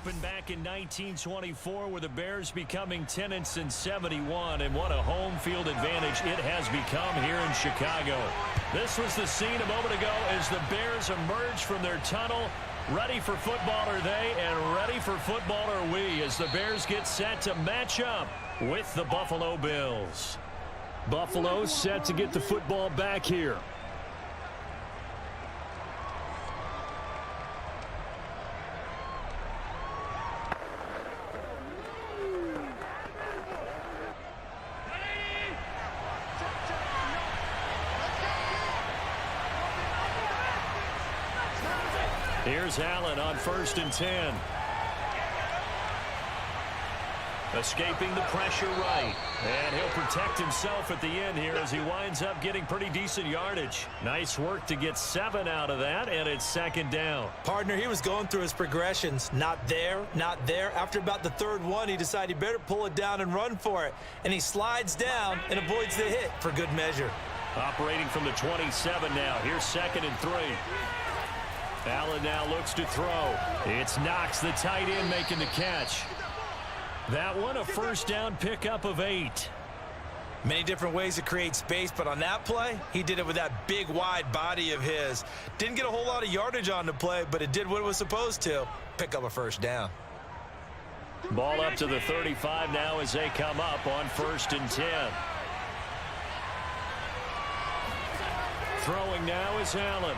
happened back in 1924 with the Bears becoming tenants in 71, and what a home field advantage it has become here in Chicago. This was the scene a moment ago as the Bears emerged from their tunnel. Ready for football are they, and ready for football are we, as the Bears get set to match up with the Buffalo Bills. Buffalo set to get the football back here. Here's Allen on 1st and 10. Escaping the pressure right. And he'll protect himself at the end here as he winds up getting pretty decent yardage. Nice work to get 7 out of that, and it's 2nd down. Partner, he was going through his progressions. Not there, not there. After about the 3rd one, he decided he better pull it down and run for it. And he slides down and avoids the hit for good measure. Operating from the 27 now. Here's 2nd and 3. Allen now looks to throw. It's Knox, the tight end, making the catch. That one, a 1st down pickup of 8. Many different ways to create space, but on that play, he did it with that big, wide body of his. Didn't get a whole lot of yardage on the play, but it did what it was supposed to. Pick up a 1st down. Ball up to the 35 now as they come up on 1st and 10. Throwing now is Allen.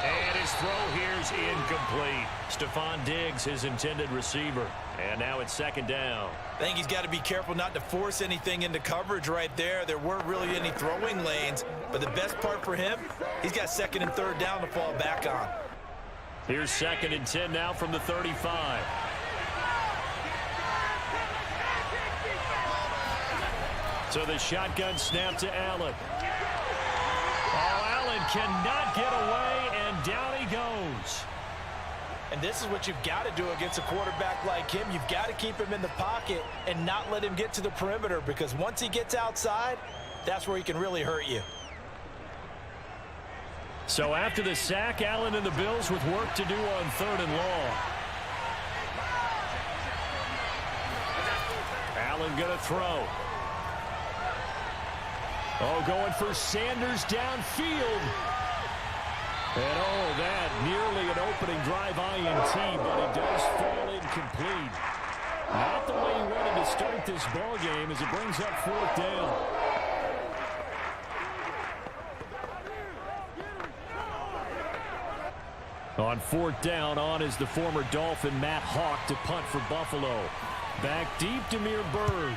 And his throw here's incomplete. Stephon Diggs, his intended receiver. And now it's 2nd down. I think he's got to be careful not to force anything into coverage right there. There weren't really any throwing lanes. But the best part for him, he's got 2nd and 3rd down to fall back on. Here's 2nd and 10 now from the 35. So the shotgun snap to Allen. Oh, Allen cannot get away, and down he goes. And this is what you've got to do against a quarterback like him. You've got to keep him in the pocket and not let him get to the perimeter, because once he gets outside, that's where he can really hurt you. So after the sack, Allen and the Bills with work to do on 3rd and long. Allen going to throw. Oh, going for Sanders downfield. And oh, that nearly an opening drive INT, but it does fall incomplete. Not the way he wanted to start this ball game as it brings up 4th down. On 4th down, on is the former Dolphin Matt Hawk to punt for Buffalo. Back deep, Demir Bird.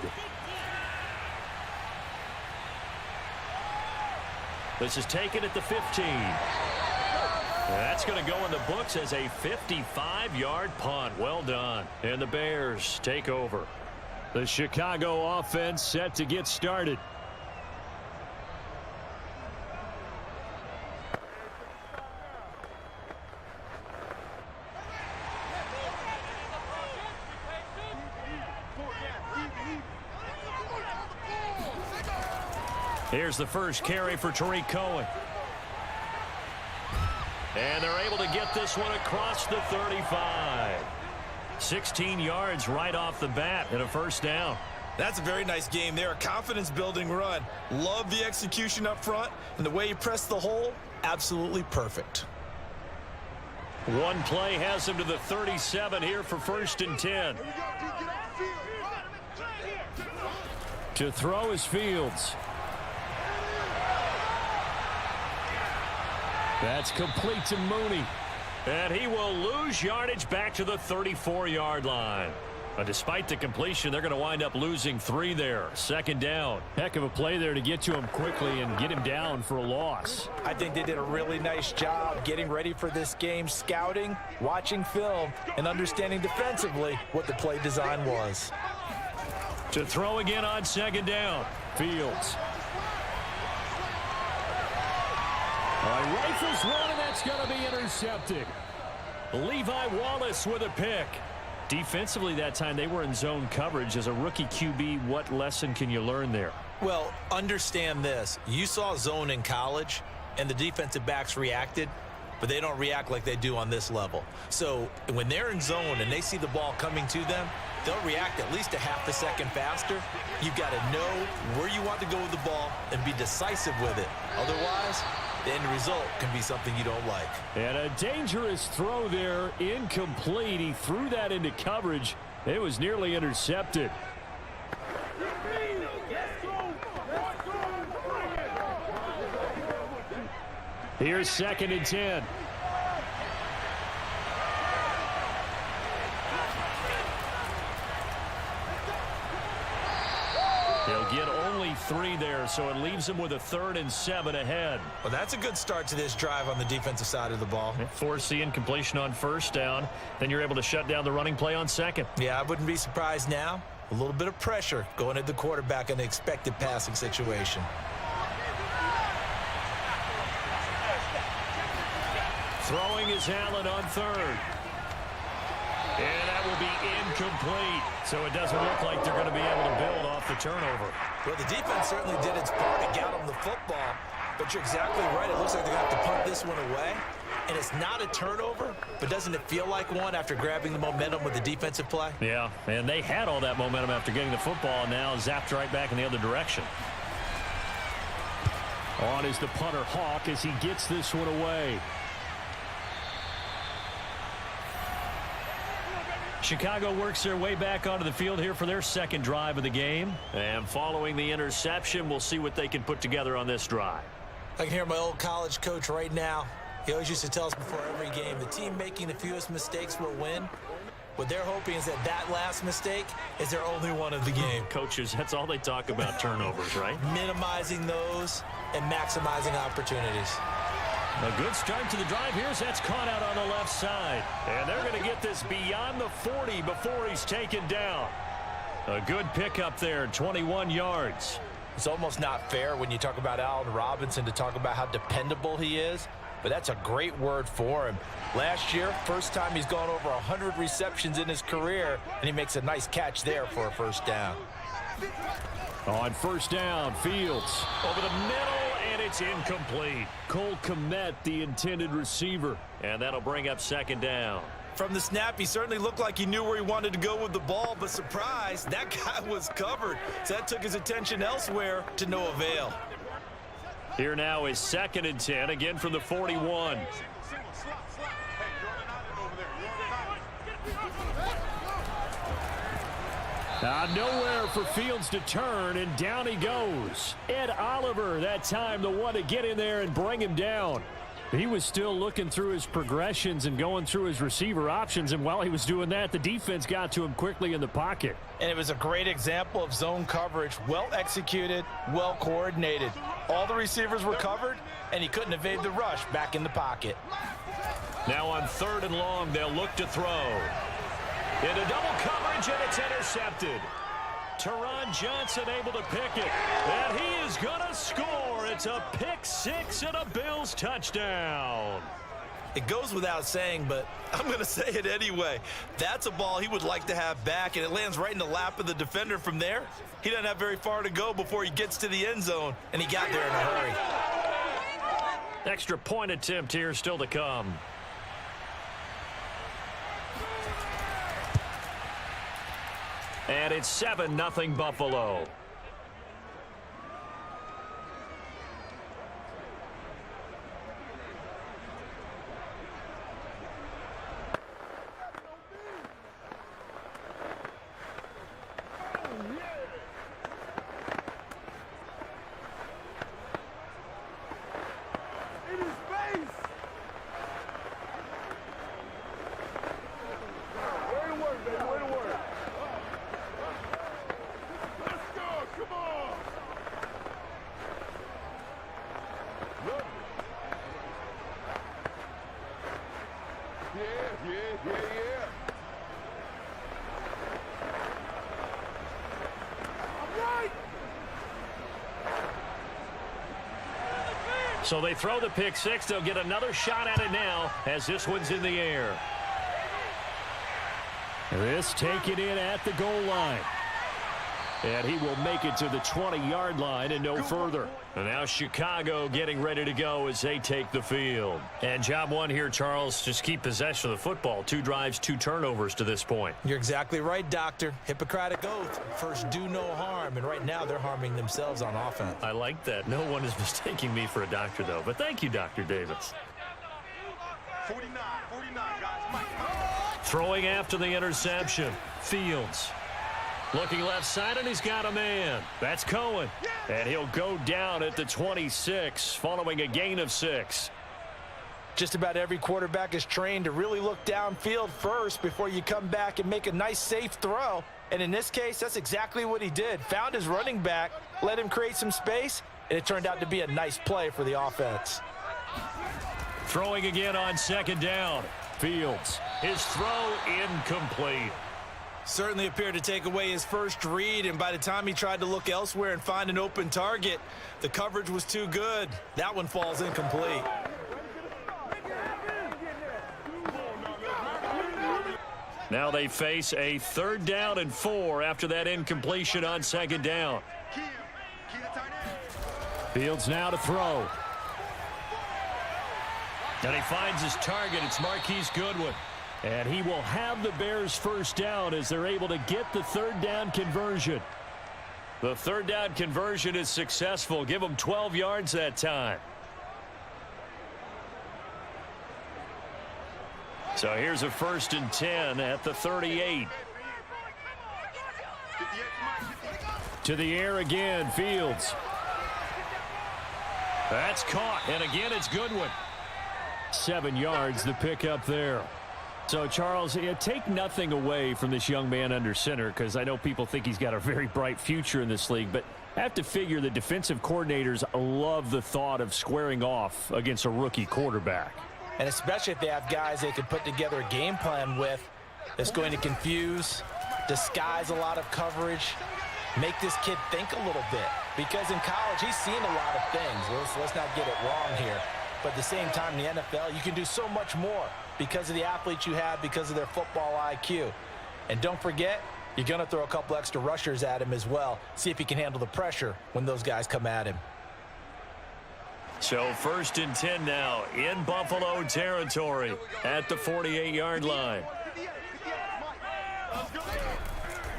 This is taken at the 15. That's going to go in the books as a 55-yard punt. Well done. And the Bears take over. The Chicago offense set to get started. Here's the first carry for Tariq Cohen. And they're able to get this one across the 35. 16 yards right off the bat and a 1st down. That's a very nice game there. A confidence-building run. Love the execution up front, and the way he pressed the hole, absolutely perfect. One play has him to the 37 here for 1st and 10. To throw is Fields. That's complete to Mooney. And he will lose yardage back to the 34-yard line. Despite the completion, they're going to wind up losing 3 there. 2nd down. Heck of a play there to get to him quickly and get him down for a loss. I think they did a really nice job getting ready for this game, scouting, watching film, and understanding defensively what the play design was. To throw again on 2nd down. Fields. Rifles one, and that's going to be intercepted. Levi Wallace with a pick. Defensively that time, they were in zone coverage. As a rookie QB, what lesson can you learn there? Well, understand this. You saw zone in college, and the defensive backs reacted. but they don't react like they do on this level. So when they're in zone and they see the ball coming to them, they'll react at least a half a second faster. You've got to know where you want to go with the ball and be decisive with it. Otherwise, the end result can be something you don't like. And a dangerous throw there, incomplete. He threw that into coverage. It was nearly intercepted. Here's 2nd and 10. He'll get only 3 there, so it leaves him with a 3rd and 7 ahead. Well, that's a good start to this drive on the defensive side of the ball. Force the incompletion on 1st down. Then you're able to shut down the running play on 2nd. Yeah, I wouldn't be surprised now. A little bit of pressure going at the quarterback in an expected passing situation. Throwing is Allen on 3rd. And that will be incomplete. So it doesn't look like they're going to be able to build off the turnover. Well, the defense certainly did its part to get them the football. But you're exactly right. It looks like they're going to have to punt this one away. And it's not a turnover, but doesn't it feel like one after grabbing the momentum with the defensive play? Yeah, and they had all that momentum after getting the football, and now zapped right back in the other direction. On is the punter, Hawk, as he gets this one away. Chicago works their way back onto the field here for their 2nd drive of the game. And following the interception, we'll see what they can put together on this drive. I can hear my old college coach right now. He always used to tell us before every game, the team making the fewest mistakes will win. What they're hoping is that last mistake is their only one of the game. Coaches, that's all they talk about, turnovers, right? Minimizing those and maximizing opportunities. A good start to the drive here as that's caught out on the left side. And they're going to get this beyond the 40 before he's taken down. A good pickup there, 21 yards. It's almost not fair when you talk about Allen Robinson to talk about how dependable he is, but that's a great word for him. Last year, first time he's gone over 100 receptions in his career, and he makes a nice catch there for a 1st down. On 1st down, Fields over the middle, and it's incomplete. Cole Kmet, the intended receiver, and that'll bring up 2nd down. From the snap, he certainly looked like he knew where he wanted to go with the ball, but surprise, that guy was covered. So that took his attention elsewhere to no avail. Here now is 2nd and 10, again from the 41. Nowhere for Fields to turn, and down he goes. Ed Oliver, that time the one to get in there and bring him down. He was still looking through his progressions and going through his receiver options, and while he was doing that, the defense got to him quickly in the pocket. And it was a great example of zone coverage, well executed, well coordinated. All the receivers were covered, and he couldn't evade the rush back in the pocket. Now on 3rd and long, they'll look to throw. Into double coverage, and it's intercepted. Teron Johnson able to pick it, and he is going to score. It's a pick-6 and a Bills touchdown. It goes without saying, but I'm going to say it anyway. That's a ball he would like to have back, and it lands right in the lap of the defender from there. He doesn't have very far to go before he gets to the end zone, and he got there in a hurry. Extra point attempt here still to come. And it's 7-0 Buffalo. So they throw the pick-6. They'll get another shot at it now as this one's in the air. This taken in at the goal line. And he will make it to the 20-yard line and no further. And now Chicago getting ready to go as they take the field. And job one here, Charles, just keep possession of the football. 2 drives, 2 turnovers to this point. You're exactly right, Doctor. Hippocratic oath. First, do no harm. And right now, they're harming themselves on offense. I like that. No one is mistaking me for a doctor, though. But thank you, Dr. Davis. 49, guys. Throwing after the interception. Fields. Looking left side, and he's got a man. That's Cohen. And he'll go down at the 26, following a gain of 6. Just about every quarterback is trained to really look downfield first before you come back and make a nice, safe throw. And in this case, that's exactly what he did. Found his running back, let him create some space, and it turned out to be a nice play for the offense. Throwing again on 2nd down. Fields. His throw incomplete. Certainly appeared to take away his first read, and by the time he tried to look elsewhere and find an open target, the coverage was too good. That one falls incomplete. Now they face a 3rd down and 4 after that incompletion on 2nd down. Fields now to throw. And he finds his target. It's Marquise Goodwin. And he will have the Bears first down as they're able to get the 3rd down conversion. The 3rd down conversion is successful. Give them 12 yards that time. So here's a 1st and 10 at the 38. To the air again, Fields. That's caught, and again it's Goodwin. 7 yards, the pickup there. So, Charles, take nothing away from this young man under center, because I know people think he's got a very bright future in this league, but I have to figure the defensive coordinators love the thought of squaring off against a rookie quarterback. And especially if they have guys they can put together a game plan with that's going to confuse, disguise a lot of coverage, make this kid think a little bit. Because in college, he's seen a lot of things. Let's not get it wrong here. But at the same time, in the NFL, you can do so much more because of the athletes you have, because of their football IQ. And don't forget, you're going to throw a couple extra rushers at him as well. See if he can handle the pressure when those guys come at him. So 1st and 10 now in Buffalo territory at the 48-yard line.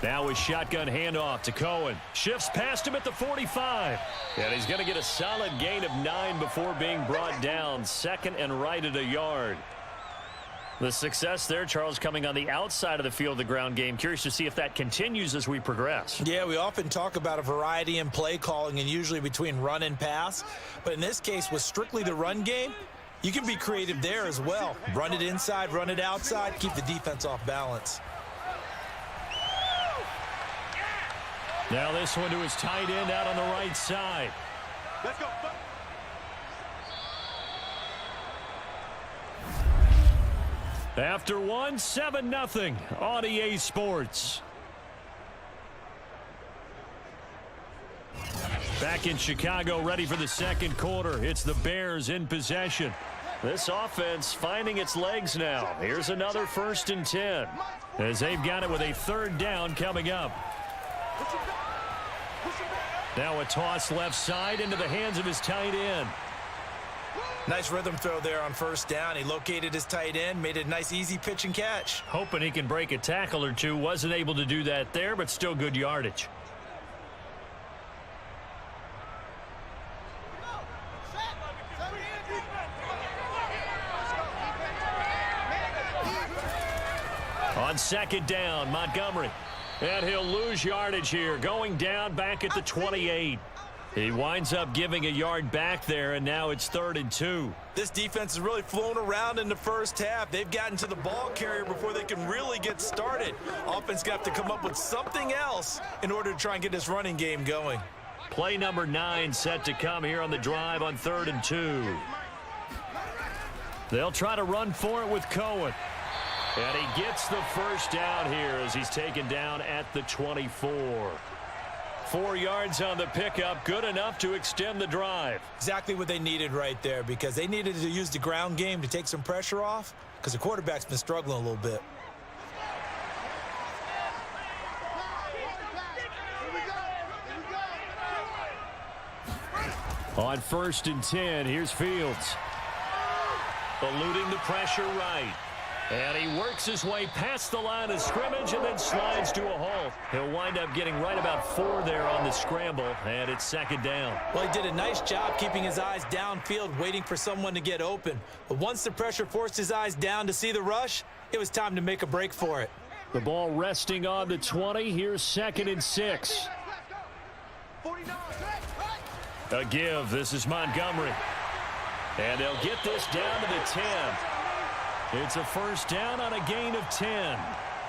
Now a shotgun handoff to Cohen. Shifts past him at the 45. And he's going to get a solid gain of 9 before being brought down. 2nd and right at a yard. The success there, Charles, coming on the outside of the field, the ground game. Curious to see if that continues as we progress. Yeah, we often talk about a variety in play calling and usually between run and pass. But in this case, with strictly the run game, you can be creative there as well. Run it inside, run it outside, keep the defense off balance. Now this one to his tight end out on the right side. Let's go. After one, 7-0 on EA Sports. Back in Chicago, ready for the 2nd quarter. It's the Bears in possession. This offense finding its legs now. Here's another 1st and 10 as they've got it with a 3rd down coming up. Now a toss left side into the hands of his tight end. Nice rhythm throw there on 1st down. He located his tight end, made a nice easy pitch and catch. Hoping he can break a tackle or two. Wasn't able to do that there, but still good yardage. On 2nd down, Montgomery. And he'll lose yardage here, going down back at the 28. He winds up giving a yard back there, and now it's 3rd and 2. This defense has really flown around in the first half. They've gotten to the ball carrier before they can really get started. Offense got to come up with something else in order to try and get this running game going. Play number 9 set to come here on the drive on 3rd and 2. They'll try to run for it with Cohen. And he gets the first down here as he's taken down at the 24. 4 yards on the pickup, good enough to extend the drive. Exactly what they needed right there, because they needed to use the ground game to take some pressure off, because the quarterback's been struggling a little bit. Here we go. On 1st and 10, here's Fields. Eluding the pressure right. And he works his way past the line of scrimmage and then slides to a halt. He'll wind up getting right about 4 there on the scramble, and it's 2nd down. Well, he did a nice job keeping his eyes downfield, waiting for someone to get open. But once the pressure forced his eyes down to see the rush, it was time to make a break for it. The ball resting on the 20. Here's 2nd and 6. A give. This is Montgomery. And they'll get this down to the 10. It's a 1st down on a gain of 10.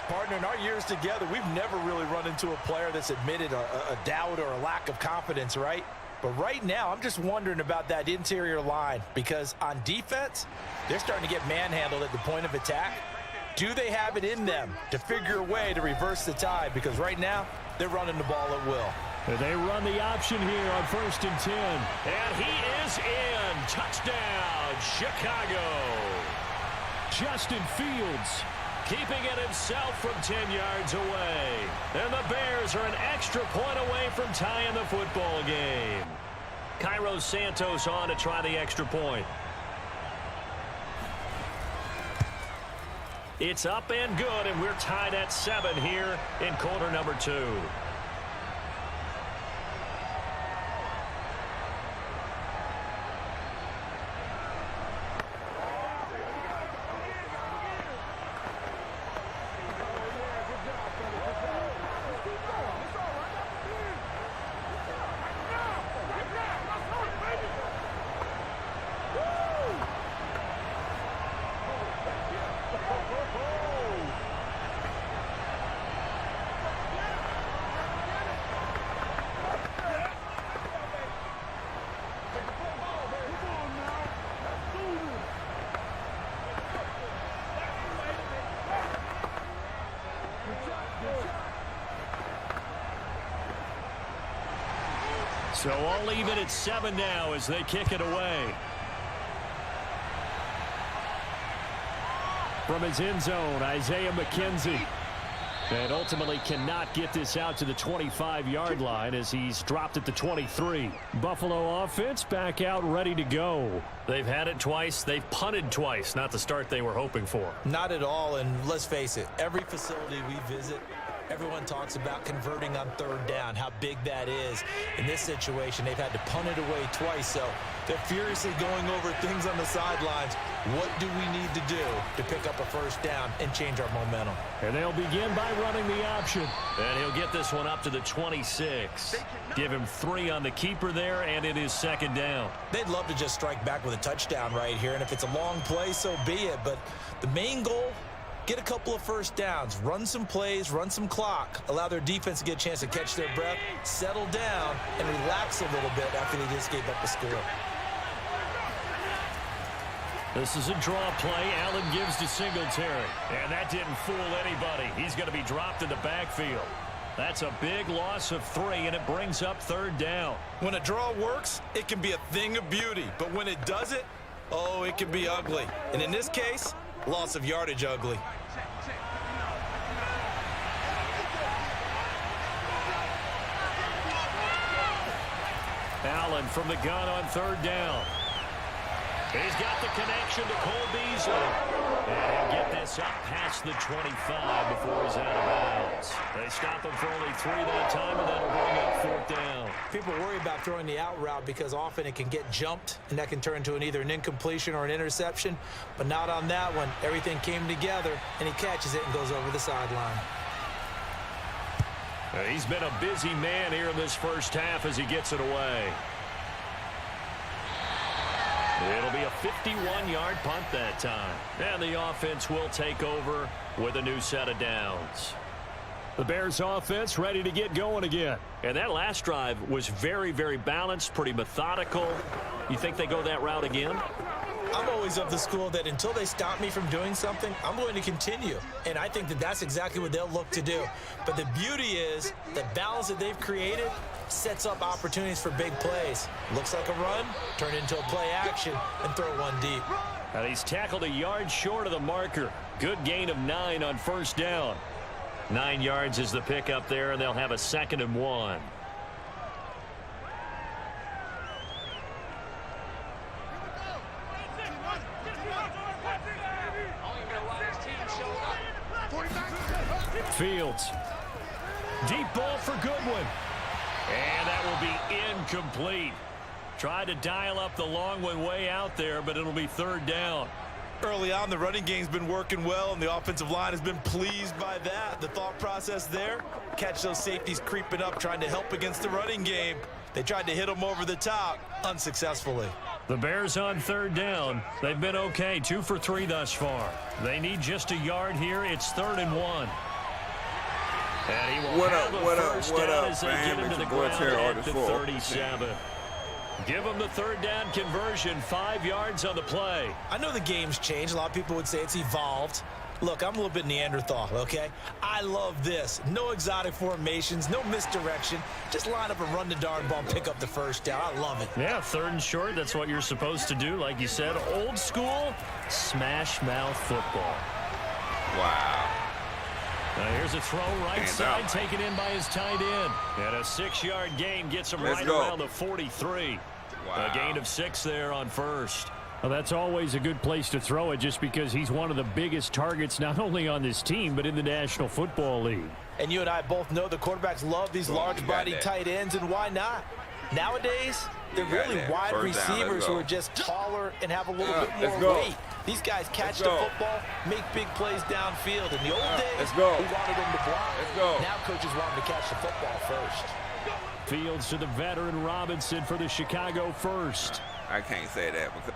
Partner, in our years together, we've never really run into a player that's admitted a doubt or a lack of confidence, right? But right now, I'm just wondering about that interior line because on defense, they're starting to get manhandled at the point of attack. Do they have it in them to figure a way to reverse the tide? Because right now, they're running the ball at will. And they run the option here on 1st and 10. And he is in. Touchdown, Chicago. Justin Fields keeping it himself from 10 yards away. And the Bears are an extra point away from tying the football game. Cairo Santos on to try the extra point. It's up and good, and we're tied at 7 here in quarter number 2. So all even at 7 now as they kick it away. From his end zone, Isaiah McKenzie. And ultimately cannot get this out to the 25-yard line as he's dropped at the 23. Buffalo offense back out ready to go. They've had it twice. They've punted twice. Not the start they were hoping for. Not at all, and let's face it, every facility we visit, everyone talks about converting on 3rd down, how big that is. In this situation, they've had to punt it away twice, so they're furiously going over things on the sidelines. What do we need to do to pick up a 1st down and change our momentum? And they'll begin by running the option. And he'll get this one up to the 26. Give him 3 on the keeper there, and it is 2nd down. They'd love to just strike back with a touchdown right here, and if it's a long play, so be it. But the main goal, get a couple of 1st downs, run some plays, run some clock, allow their defense to get a chance to catch their breath, settle down, and relax a little bit after they just gave up a score. This is a draw play. Allen gives to Singletary. And that didn't fool anybody. He's going to be dropped in the backfield. That's a big loss of 3, and it brings up 3rd down. When a draw works, it can be a thing of beauty. But when it doesn't, oh, it can be ugly. And in this case, loss of yardage ugly. Allen from the gun on 3rd down. He's got the connection to Cole Beasley. And he'll get this up past the 25 before he's out of bounds. They stop him for only 3 that time, and that'll bring up 4th down. People worry about throwing the out route because often it can get jumped, and that can turn into either an incompletion or an interception. But not on that one. Everything came together, and he catches it and goes over the sideline. He's been a busy man here in this 1st half as he gets it away. It'll be a 51-yard punt that time. And the offense will take over with a new set of downs. The Bears offense ready to get going again. And that last drive was very, very balanced, pretty methodical. You think they go that route again? I'm always of the school that until they stop me from doing something, I'm going to continue. And I think that that's exactly what they'll look to do. But the beauty is the balance that they've created sets up opportunities for big plays. Looks like a run, turn into a play action, and throw one deep. And he's tackled a yard short of the marker. Good gain of 9 on 1st down. 9 yards is the pickup there, and they'll have a 2nd and 1. Fields. Deep ball for Goodwin. And that will be incomplete. Tried to dial up the long one way out there, but it'll be third down. Early on, the running game's been working well, and the offensive line has been pleased by that. The thought process there, catch those safeties creeping up, trying to help against the running game. They tried to hit them over the top, unsuccessfully. The Bears on third down. They've been okay, 2 for 3 thus far. They need just a yard here. It's 3rd and 1. And he will have a first down as they get him to the ground at the 37. Give him the third down conversion, 5 yards on the play. I know the game's changed. A lot of people would say it's evolved. Look, I'm a little bit Neanderthal, okay? I love this. No exotic formations, no misdirection. Just line up and run the darn ball, pick up the first down. I love it. Yeah, 3rd and short, that's what you're supposed to do. Like you said, old school, smash mouth football. Wow. Now here's a throw right side, taken in by his tight end. And a 6-yard gain gets him right around the 43. Wow. A gain of 6 there on first. Well, that's always a good place to throw it just because he's one of the biggest targets not only on this team but in the National Football League. And you and I both know the quarterbacks love these large-bodied tight ends, and why not? Nowadays, they're really wide receivers who are just taller and have a little bit more weight. These guys catch the football, make big plays downfield. In the old days, we wanted them to block. Now coaches want them to catch the football first. Fields to the veteran Robinson for the Chicago first. I can't say that because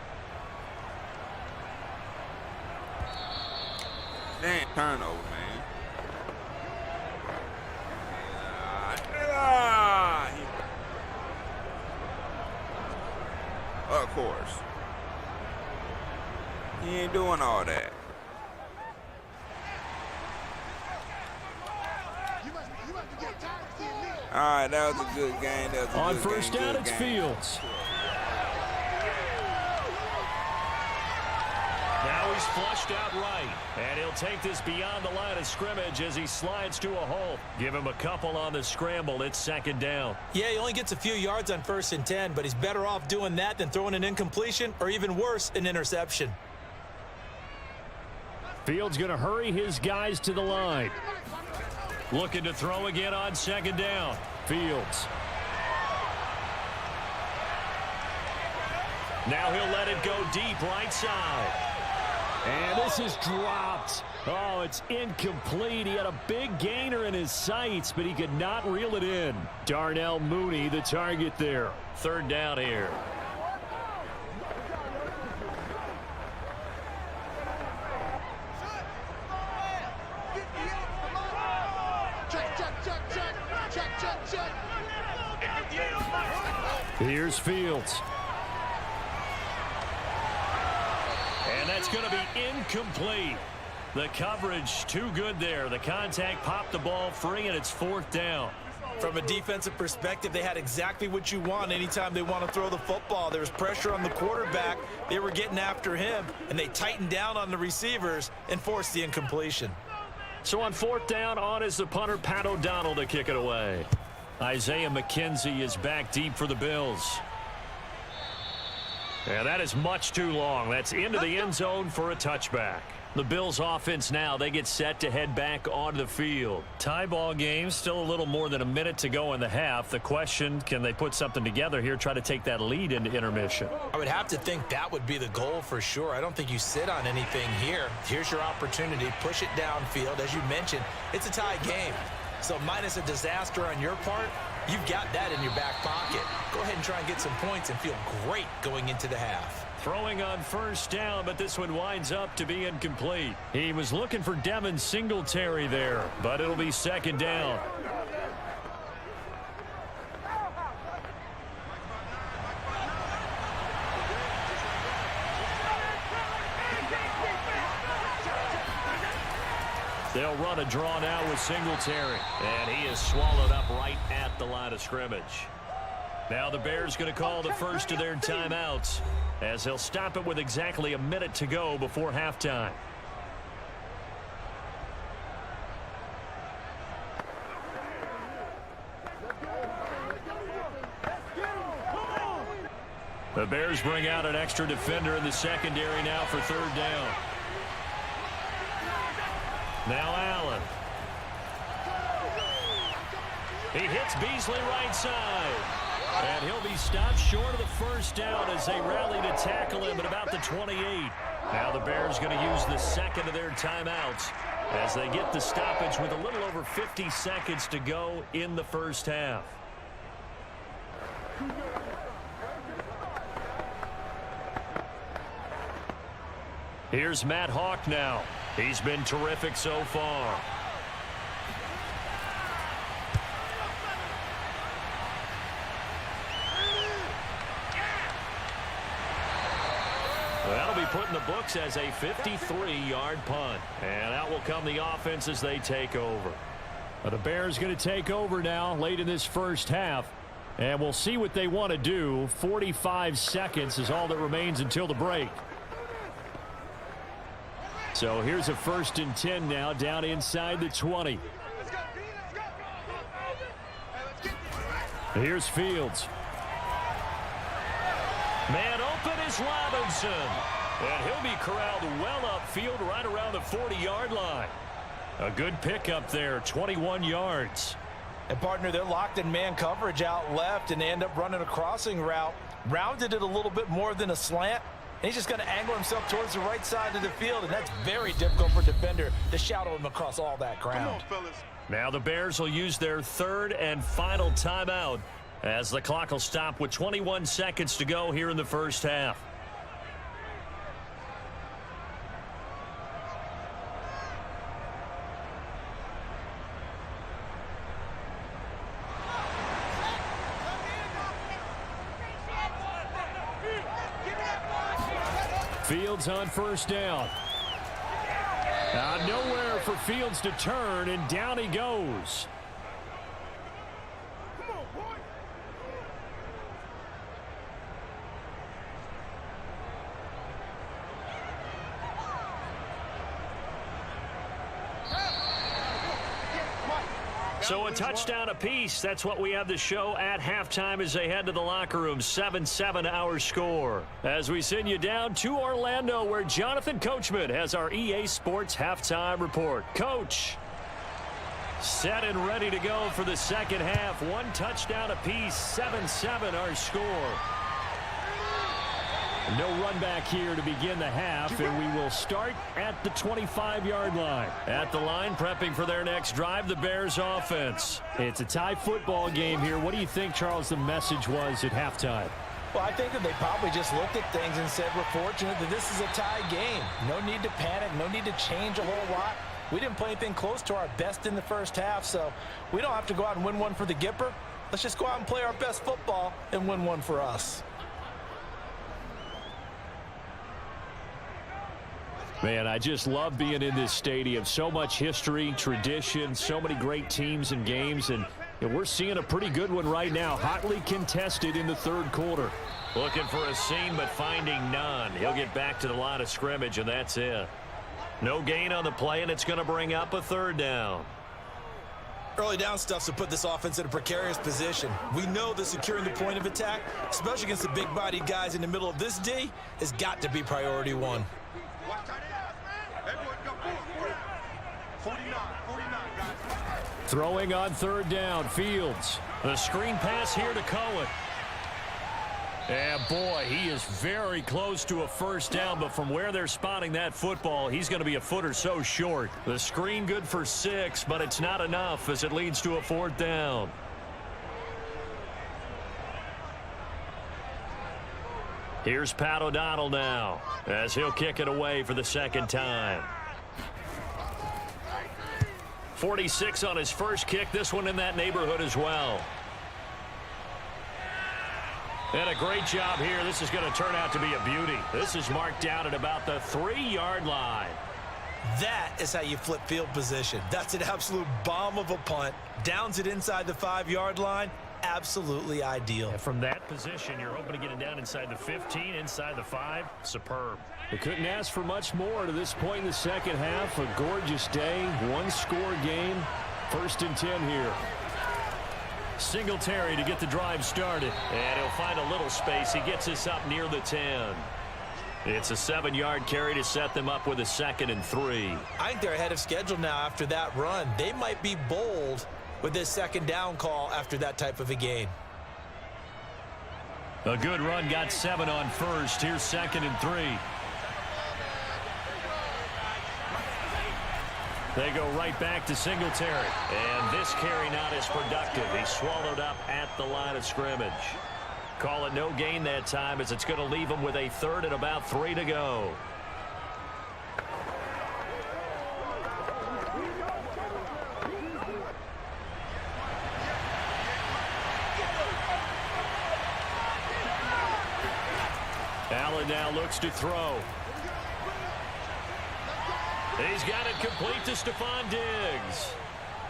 damn turnover, man. Of course. He ain't doing all that. All right, that was a good game. That was a On good first game, down, good it's game. Fields. Now he's flushed out right. And he'll take this beyond the line of scrimmage as he slides to a hole. Give him a couple on the scramble. It's 2nd down. Yeah, he only gets a few yards on 1st and 10, but he's better off doing that than throwing an incompletion or even worse, an interception. Fields going to hurry his guys to the line. Looking to throw again on 2nd down. Fields. Now he'll let it go deep right side. And this is dropped. Oh, it's incomplete. He had a big gainer in his sights, but he could not reel it in. Darnell Mooney, the target there. 3rd down here. Here's Fields. And that's going to be incomplete. The coverage too good there. The contact popped the ball free, and it's 4th down. From a defensive perspective, they had exactly what you want anytime they want to throw the football. There was pressure on the quarterback. They were getting after him, and they tightened down on the receivers and forced the incompletion. So on 4th down, on is the punter, Pat O'Donnell, to kick it away. Isaiah McKenzie is back deep for the Bills. And that is much too long. That's into the end zone for a touchback. The Bills offense now, they get set to head back onto the field. Tie ball game, still a little more than a minute to go in the half. The question, can they put something together here, try to take that lead into intermission? I would have to think that would be the goal for sure. I don't think you sit on anything here. Here's your opportunity. Push it downfield. As you mentioned, it's a tie game. So minus a disaster on your part, you've got that in your back pocket. Go ahead and try and get some points and feel great going into the half. Throwing on 1st down, but this one winds up to be incomplete. He was looking for Devin Singletary there, but it'll be 2nd down. They'll run a draw now with Singletary, and he is swallowed up right at the line of scrimmage. Now the Bears going to call the first of their timeouts, as they'll stop it with exactly a minute to go before halftime. The Bears bring out an extra defender in the secondary now for 3rd down. Now Allen. He hits Beasley right side. And he'll be stopped short of the first down as they rally to tackle him at about the 28. Now the Bears going to use the second of their timeouts as they get the stoppage with a little over 50 seconds to go in the first half. Here's Matt Hawk now. He's been terrific so far. That'll be put in the books as a 53-yard punt. And out will come the offense as they take over. The Bears going to take over now late in this first half. And we'll see what they want to do. 45 seconds is all that remains until the break. So here's a 1st and 10 now down inside the 20. Here's Fields. Man open is Robinson. And he'll be corralled well upfield right around the 40-yard line. A good pickup there, 21 yards. And, partner, they're locked in man coverage out left, and they end up running a crossing route. Rounded it a little bit more than a slant. And he's just going to angle himself towards the right side of the field, and that's very difficult for a defender to shadow him across all that ground. Come on, fellas. Now the Bears will use their 3rd and final timeout as the clock will stop with 21 seconds to go here in the first half. Fields on 1st down. Nowhere for Fields to turn, and down he goes. So a touchdown apiece. That's what we have the show at halftime as they head to the locker room. 7-7 our score. As we send you down to Orlando, where Jonathan Coachman has our EA Sports halftime report. Coach, set and ready to go for the second half. 1 touchdown apiece. 7-7 our score. No run back here to begin the half, and we will start at the 25-yard line. At the line, prepping for their next drive, the Bears offense. It's a tie football game here. What do you think, Charles, the message was at halftime? Well, I think that they probably just looked at things and said, we're fortunate that this is a tie game. No need to panic, no need to change a whole lot. We didn't play anything close to our best in the first half, so we don't have to go out and win one for the Gipper. Let's just go out and play our best football and win one for us. Man, I just love being in this stadium. So much history, tradition, so many great teams and games, and we're seeing a pretty good one right now. Hotly contested in the 3rd quarter. Looking for a seam, but finding none. He'll get back to the line of scrimmage, and that's it. No gain on the play, and it's going to bring up a 3rd down. Early down stuff's to put this offense in a precarious position. We know that securing the point of attack, especially against the big-bodied guys in the middle of this D, has got to be priority 1. Watch tight ends, man. Everyone go forward. 49, guys. Throwing on 3rd down, Fields. The screen pass here to Cohen. And boy, he is very close to a first down, but from where they're spotting that football, he's going to be a foot or so short. The screen good for 6, but it's not enough as it leads to a 4th down. Here's Pat O'Donnell now as he'll kick it away for the 2nd time. 46 on his first kick. This one in that neighborhood as well. And a great job here. This is going to turn out to be a beauty. This is marked down at about the 3-yard line. That is how you flip field position. That's an absolute bomb of a punt. Downs it inside the 5-yard line. Absolutely ideal. And from that position, you're hoping to get it down inside the 15, inside the 5. Superb. They couldn't ask for much more to this point in the second half. A gorgeous day, 1-score game. 1st and 10 here. Singletary to get the drive started. And he'll find a little space. He gets this up near the 10. It's a 7-yard carry to set them up with a 2nd and 3. I think they're ahead of schedule now after that run. They might be bold with this second down call after that type of a gain. A good run got 7 on first. Here's 2nd and 3. They go right back to Singletary. And this carry not as productive. He's swallowed up at the line of scrimmage. Call it no gain that time, as it's going to leave him with a 3rd and about 3 to go. Allen now looks to throw. He's got it complete to Stephon Diggs.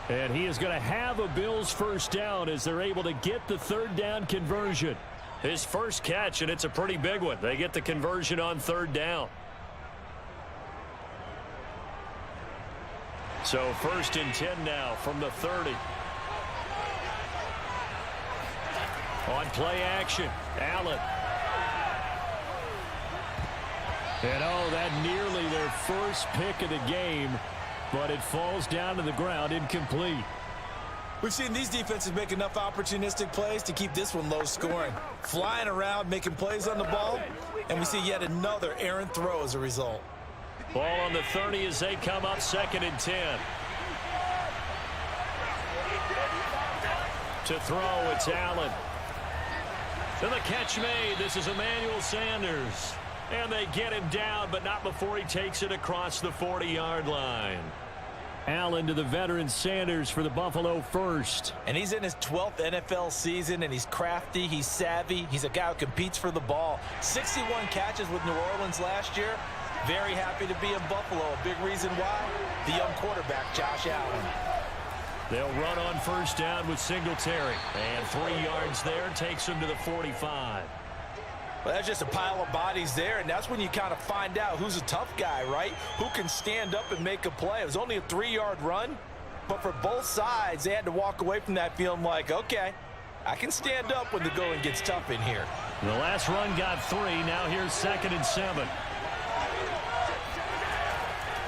And he is going to have a Bills first down as they're able to get the 3rd down conversion. His first catch, and it's a pretty big one. They get the conversion on 3rd down. So 1st and 10 now from the 30. On play action, Allen. And that nearly their first pick of the game, but it falls down to the ground incomplete. We've seen these defenses make enough opportunistic plays to keep this one low scoring. Flying around, making plays on the ball, and we see yet another errant throw as a result. Ball on the 30 as they come up 2nd and 10. To throw, it's Allen. And the catch made. This is Emmanuel Sanders. And they get him down, but not before he takes it across the 40-yard line. Allen to the veteran Sanders for the Buffalo first. And he's in his 12th NFL season, and he's crafty, he's savvy, he's a guy who competes for the ball. 61 catches with New Orleans last year. Very happy to be in Buffalo. A big reason why, the young quarterback, Josh Allen. They'll run on first down with Singletary. And 3 yards there takes him to the 45. Well, that's just a pile of bodies there, and that's when you kind of find out who's a tough guy, right? Who can stand up and make a play. It was only a 3-yard run, but for both sides, they had to walk away from that feeling like, okay, I can stand up when the going gets tough in here. The last run got 3. Now here's 2nd and 7.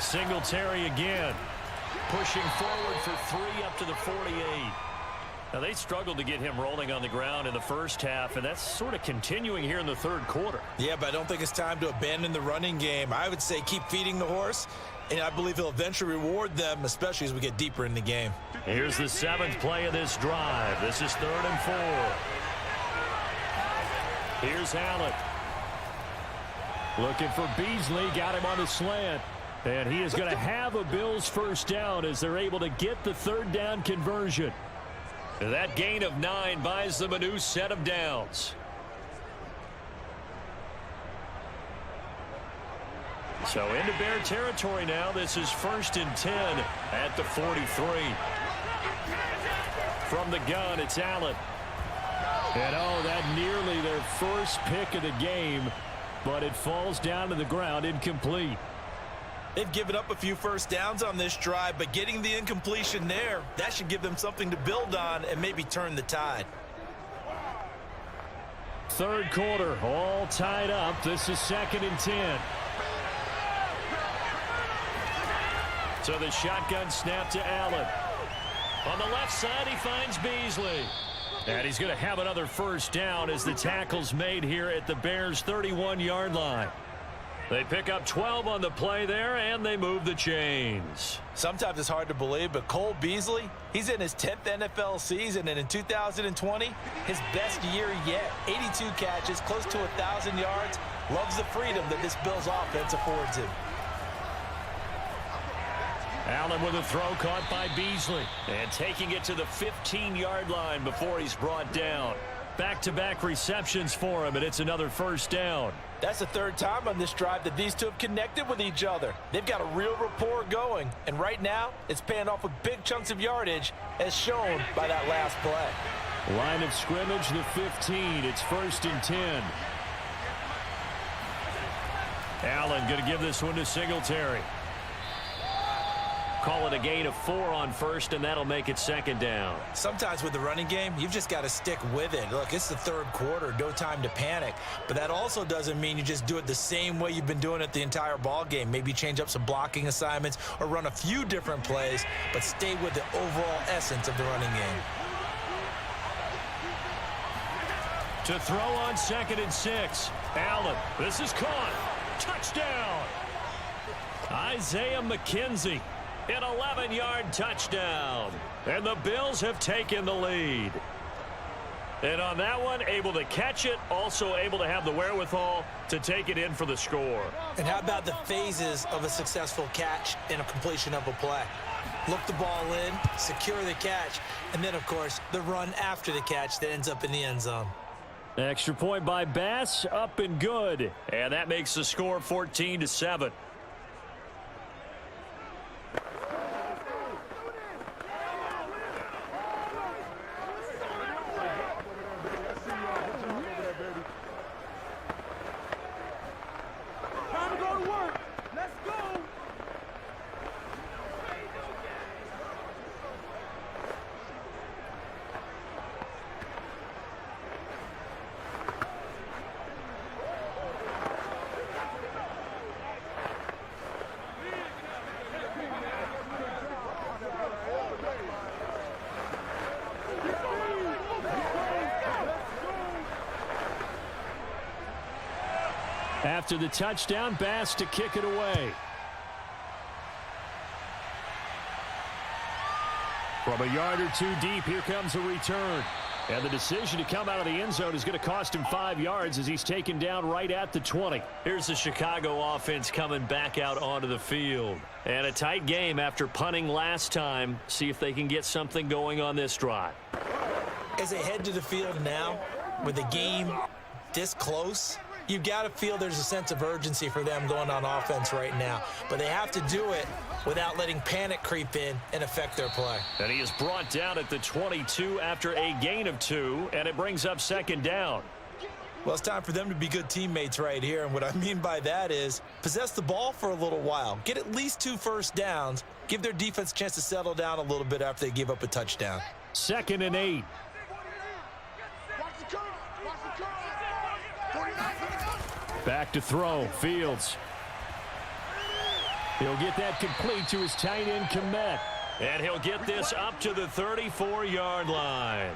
Singletary again, pushing forward for 3 up to the 48. Now, they struggled to get him rolling on the ground in the first half, and that's sort of continuing here in the 3rd quarter. Yeah, but I don't think it's time to abandon the running game. I would say keep feeding the horse, and I believe he'll eventually reward them, especially as we get deeper in the game. Here's the 7th play of this drive. This is 3rd and 4. Here's Allen. Looking for Beasley, got him on the slant. And he is going to have a Bills first down as they're able to get the 3rd down conversion. That gain of 9 buys them a new set of downs. So into Bear territory now. This is 1st and 10 at the 43. From the gun, it's Allen. And that nearly their first pick of the game, but it falls down to the ground incomplete. They've given up a few first downs on this drive, but getting the incompletion there, that should give them something to build on and maybe turn the tide. 3rd quarter, all tied up. This is 2nd and 10. So the shotgun snap to Allen. On the left side, he finds Beasley. And he's going to have another first down as the tackle's made here at the Bears' 31-yard line. They pick up 12 on the play there, and they move the chains. Sometimes it's hard to believe, but Cole Beasley, he's in his 10th NFL season, and in 2020, his best year yet. 82 catches, close to 1,000 yards. Loves the freedom that this Bills offense affords him. Allen with a throw caught by Beasley. And taking it to the 15-yard line before he's brought down. Back-to-back receptions for him, and it's another first down. That's the 3rd time on this drive that these two have connected with each other. They've got a real rapport going, and right now it's paying off with big chunks of yardage as shown by that last play. Line of scrimmage, the 15. It's 1st and 10. Allen going to give this one to Singletary. Call it a gain of 4 on first, and that'll make it second down. Sometimes with the running game, you've just got to stick with it. Look, it's the third quarter, no time to panic. But that also doesn't mean you just do it the same way you've been doing it the entire ball game. Maybe change up some blocking assignments or run a few different plays, but stay with the overall essence of the running game. To throw on 2nd and 6. Allen, this is caught. Touchdown. Isaiah McKenzie, an 11-yard touchdown. And the Bills have taken the lead. And on that one, able to catch it, also able to have the wherewithal to take it in for the score. And how about the phases of a successful catch and a completion of a play? Look the ball in, secure the catch, and then, of course, the run after the catch that ends up in the end zone. Extra point by Bass, up and good. And that makes the score 14-7. Time to go to work. Let's go. After the touchdown, Bass to kick it away. From a yard or two deep, here comes a return. And the decision to come out of the end zone is going to cost him 5 yards as he's taken down right at the 20. Here's the Chicago offense coming back out onto the field. And a tight game after punting last time. See if they can get something going on this drive. As they head to the field now, with the game this close, you've got to feel there's a sense of urgency for them going on offense right now. But they have to do it without letting panic creep in and affect their play. And he is brought down at the 22 after a gain of 2, and it brings up second down. Well, it's time for them to be good teammates right here. And what I mean by that is possess the ball for a little while. Get at least 2 first downs. Give their defense a chance to settle down a little bit after they give up a touchdown. 2nd and 8. Back to throw. Fields. He'll get that complete to his tight end, Kmet. And he'll get this up to the 34-yard line.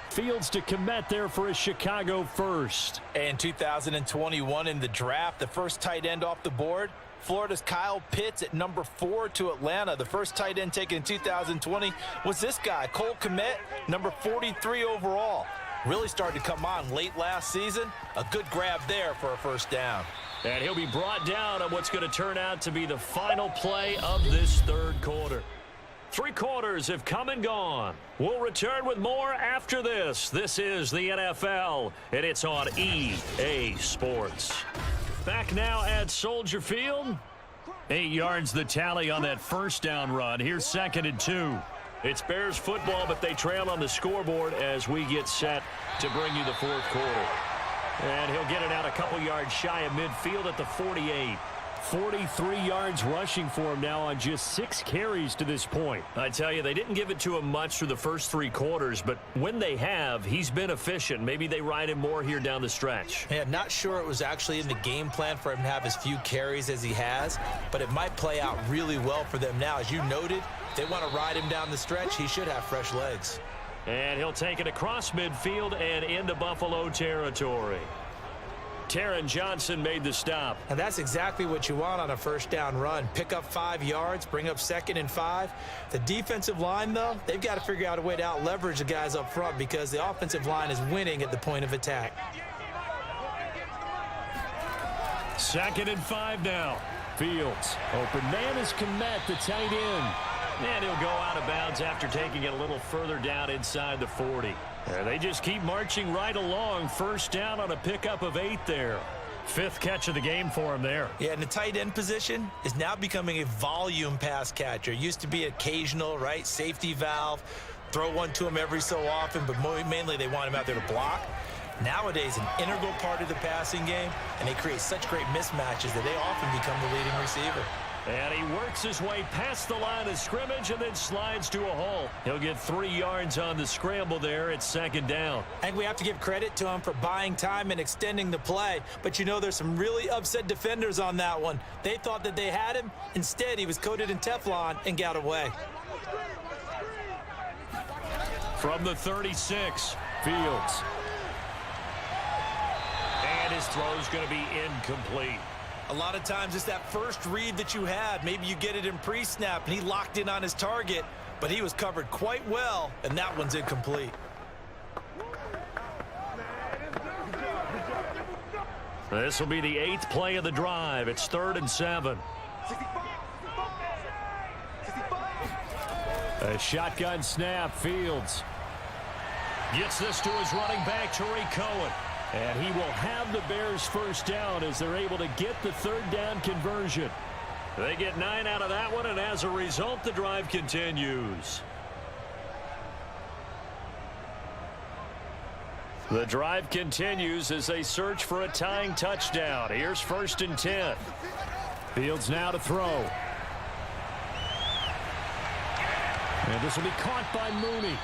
Fields to Kmet there for a Chicago first. And 2021 in the draft, the first tight end off the board, Florida's Kyle Pitts at number 4 to Atlanta. The first tight end taken in 2020 was this guy, Cole Kmet, number 43 overall. Really started to come on late last season. A good grab there for a first down. And he'll be brought down on what's going to turn out to be the final play of this third quarter. 3 quarters have come and gone. We'll return with more after this. This is the NFL, and it's on EA Sports. Back now at Soldier Field. 8 yards the tally on that first down run. Here's 2nd and 2. It's Bears football, but they trail on the scoreboard as we get set to bring you the fourth quarter. And he'll get it out a couple yards shy of midfield at the 48. 43 yards rushing for him now on just 6 carries to this point. I tell you, they didn't give it to him much through the first 3 quarters, but when they have, he's been efficient. Maybe they ride him more here down the stretch. Yeah, not sure it was actually in the game plan for him to have as few carries as he has, but it might play out really well for them now. As you noted, if they want to ride him down the stretch, he should have fresh legs. And he'll take it across midfield and into Buffalo territory. Taron Johnson made the stop. And that's exactly what you want on a first down run. Pick up 5 yards, bring up 2nd and 5. The defensive line, though, they've got to figure out a way to out-leverage the guys up front because the offensive line is winning at the point of attack. 2nd and 5 now. Fields. Open man is Kmet, the tight end. And he'll go out of bounds after taking it a little further down inside the 40. And they just keep marching right along. First down on a pickup of 8 there. 5th catch of the game for him there. Yeah, and the tight end position is now becoming a volume pass catcher. Used to be occasional, right? Safety valve. Throw one to him every so often, but mainly they want him out there to block. Nowadays, an integral part of the passing game, and they create such great mismatches that they often become the leading receiver. And he works his way past the line of scrimmage and then slides to a hole. He'll get 3 yards on the scramble there at second down. I think we have to give credit to him for buying time and extending the play. But you know, there's some really upset defenders on that one. They thought that they had him. Instead, he was coated in Teflon and got away. From the 36, Fields. And his throw's going to be incomplete. A lot of times it's that first read that you had. Maybe you get it in pre-snap and he locked in on his target, but he was covered quite well, and that one's incomplete. This will be the 8th play of the drive. It's 3rd and 7. A shotgun snap. Fields gets this to his running back, Tariq Cohen. And he will have the Bears first down as they're able to get the 3rd down conversion. They get 9 out of that one, and as a result, the drive continues. The drive continues as they search for a tying touchdown. Here's 1st and 10. Fields now to throw. And this will be caught by Mooney.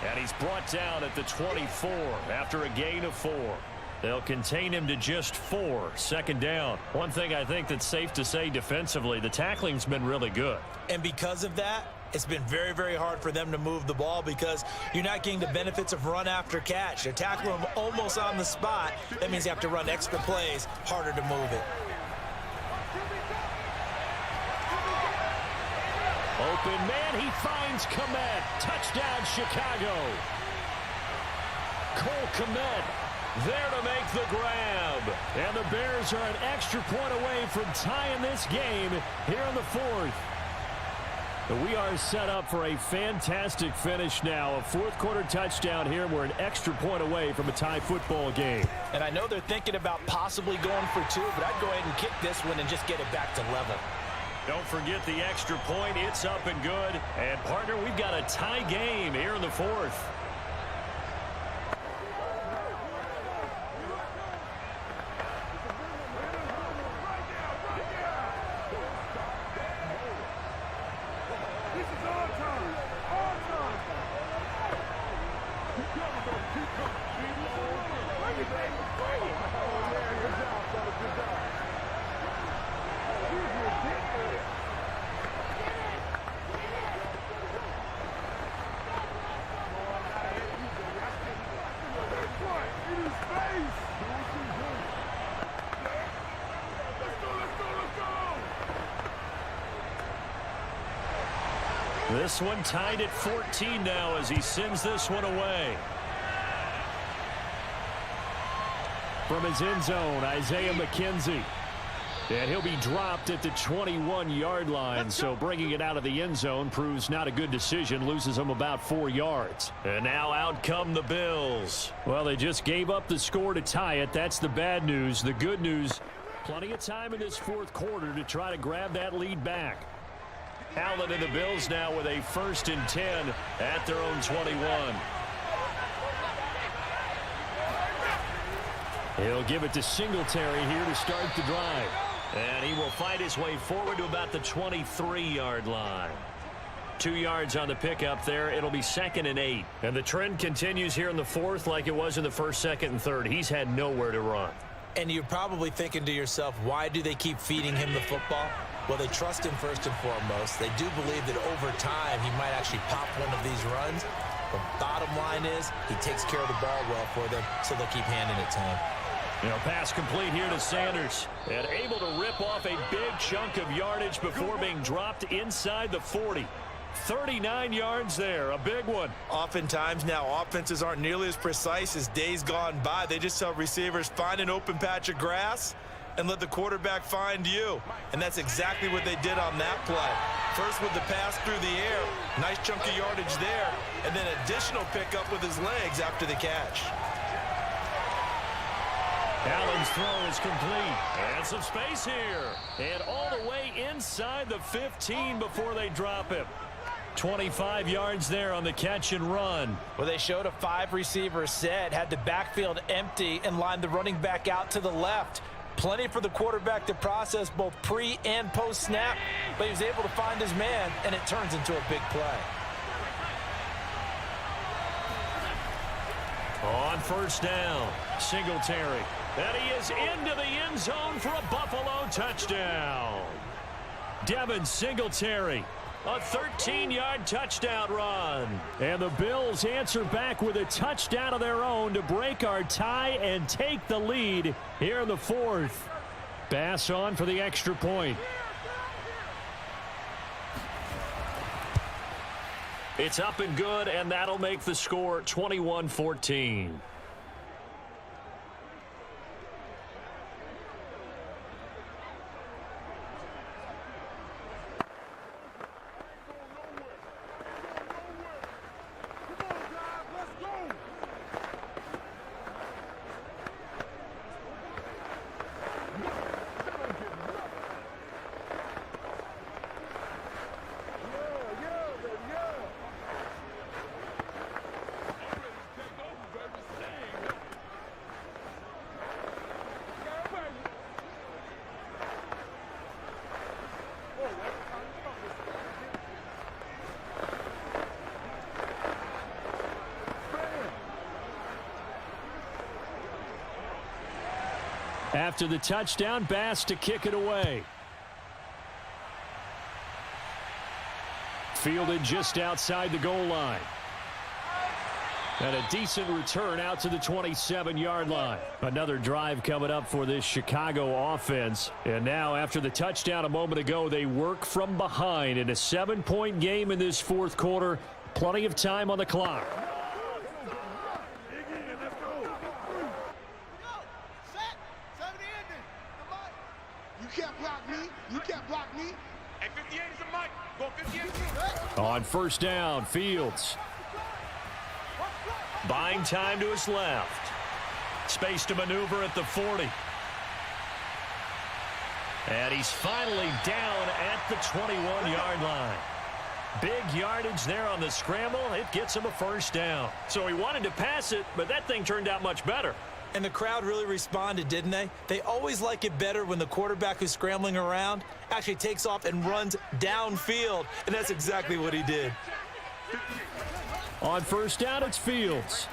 And he's brought down at the 24 after a gain of 4. They'll contain him to just 4. 2nd down. One thing I think that's safe to say defensively, the tackling's been really good. And because of that, it's been very, very hard for them to move the ball because you're not getting the benefits of run after catch. They're tackling him almost on the spot. That means you have to run extra plays, harder to move it. Open man, he finds Komet. Touchdown, Chicago. Cole Komet there to make the grab. And the Bears are an extra point away from tying this game here in the 4th. We are set up for a fantastic finish now. A 4th quarter touchdown here. We're an extra point away from a tie football game. And I know they're thinking about possibly going for 2, but I'd go ahead and kick this one and just get it back to level. Don't forget the extra point. It's up and good. And, partner, we've got a tie game here in the 4th. This one tied at 14 now as he sends this one away. From his end zone, Isaiah McKenzie. And he'll be dropped at the 21-yard line, so bringing it out of the end zone proves not a good decision, loses him about 4 yards. And now out come the Bills. Well, they just gave up the score to tie it. That's the bad news. The good news, plenty of time in this 4th quarter to try to grab that lead back. Allen and the Bills now with a 1st and 10 at their own 21. He'll give it to Singletary here to start the drive. And he will fight his way forward to about the 23-yard line. 2 yards on the pickup there. It'll be 2nd and 8. And the trend continues here in the 4th like it was in the 1st, 2nd, and 3rd. He's had nowhere to run. And you're probably thinking to yourself, why do they keep feeding him the football? Well, they trust him first and foremost. They do believe that over time he might actually pop one of these runs. The bottom line is he takes care of the ball well for them, so they'll keep handing it to him. You know, pass complete here to Sanders. And able to rip off a big chunk of yardage before being dropped inside the 40. 39 yards there, a big one. Oftentimes now offenses aren't nearly as precise as days gone by. They just tell receivers, find an open patch of grass and let the quarterback find you. And that's exactly what they did on that play. First with the pass through the air, nice chunk of yardage there, and then additional pickup with his legs after the catch. Allen's throw is complete. And some space here. And all the way inside the 15 before they drop him. 25 yards there on the catch and run. Well, they showed a 5-receiver set, had the backfield empty, and lined the running back out to the left. plenty for the quarterback to process both pre and post snap, but he was able to find his man, and it turns into a big play. On first down, Singletary. And he is into the end zone for a Buffalo touchdown. Devin Singletary, a 13-yard touchdown run. And the Bills answer back with a touchdown of their own to break our tie and take the lead here in the fourth. Bass on for the extra point. It's up and good, and that'll make the score 21-14. After the touchdown, Bass to kick it away. Fielded just outside the goal line. And a decent return out to the 27-yard line. Another drive coming up for this Chicago offense. And now, after the touchdown a moment ago, they work from behind in a 7-point game in this fourth quarter. Plenty of time on the clock. On first down, Fields. Buying time to his left. Space to maneuver at the 40. And he's finally down at the 21-yard line. Big yardage there on the scramble. It gets him a first down. So he wanted to pass it, but that thing turned out much better. And the crowd really responded, didn't they? They always like it better when the quarterback who's scrambling around actually takes off and runs downfield, and that's exactly what he did. On first down, it's Fields.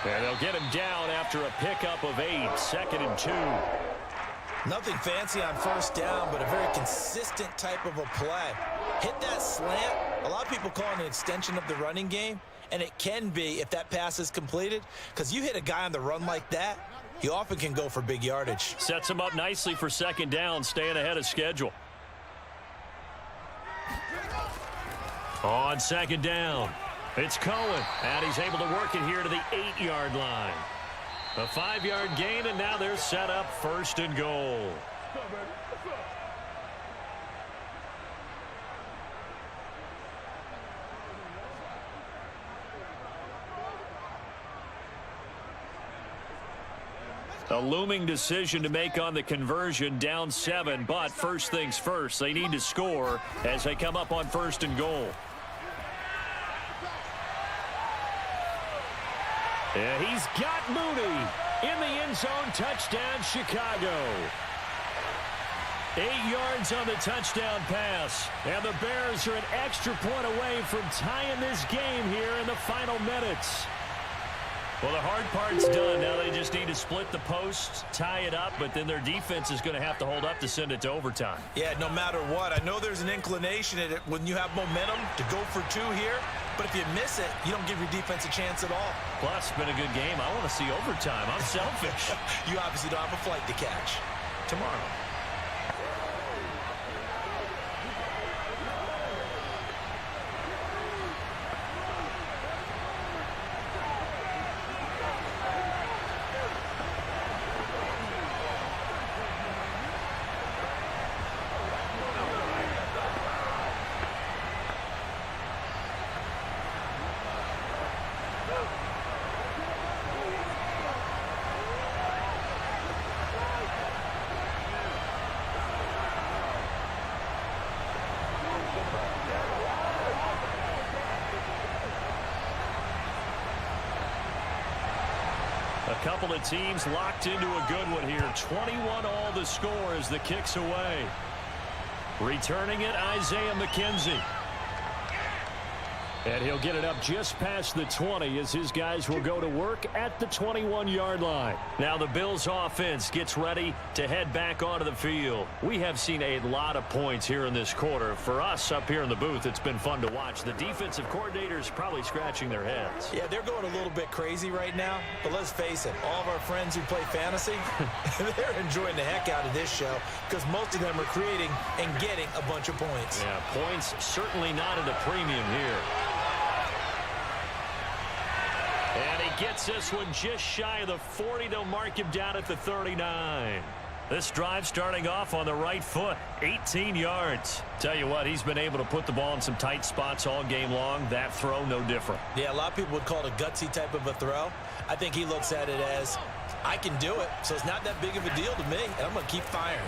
And they'll get him down after a pickup of 8, 2nd and 2. Nothing fancy on first down, but a very consistent type of a play. Hit that slant. A lot of people call it an extension of the running game. And it can be if that pass is completed, because you hit a guy on the run like that, he often can go for big yardage. Sets him up nicely for second down, staying ahead of schedule. On second down, it's Cohen, and he's able to work it here to the 8-yard line. A 5-yard gain, and now they're set up first and goal. A looming decision to make on the conversion, down 7, but first things first, they need to score as they come up on first and goal. And he's got Mooney in the end zone, touchdown Chicago. 8 yards on the touchdown pass, and the Bears are an extra point away from tying this game here in the final minutes. Well, the hard part's done. Now they just need to split the posts, tie it up, but then their defense is going to have to hold up to send it to overtime. Yeah, no matter what. I know there's an inclination in it when you have momentum to go for 2 here, but if you miss it, you don't give your defense a chance at all. Plus, it's been a good game. I want to see overtime. I'm selfish. You obviously don't have a flight to catch. Tomorrow. couple of teams locked into a good one here. 21 all the score as the kick's away. Returning it, Isaiah McKenzie. And he'll get it up just past the 20 as his guys will go to work at the 21-yard line. Now the Bills offense gets ready to head back onto the field. We have seen a lot of points here in this quarter. For us up here in the booth, it's been fun to watch. The defensive coordinators probably scratching their heads. Yeah, they're going a little bit crazy right now. But let's face it, all of our friends who play fantasy, they're enjoying the heck out of this show because most of them are creating and getting a bunch of points. Yeah, points certainly not at a premium here. And he gets this one just shy of the 40. They'll mark him down at the 39. This drive starting off on the right foot, 18 yards. Tell you what, he's been able to put the ball in some tight spots all game long. That throw, no different. Yeah, a lot of people would call it a gutsy type of a throw. I think he looks at it as, I can do it, so it's not that big of a deal to me, and I'm going to keep firing.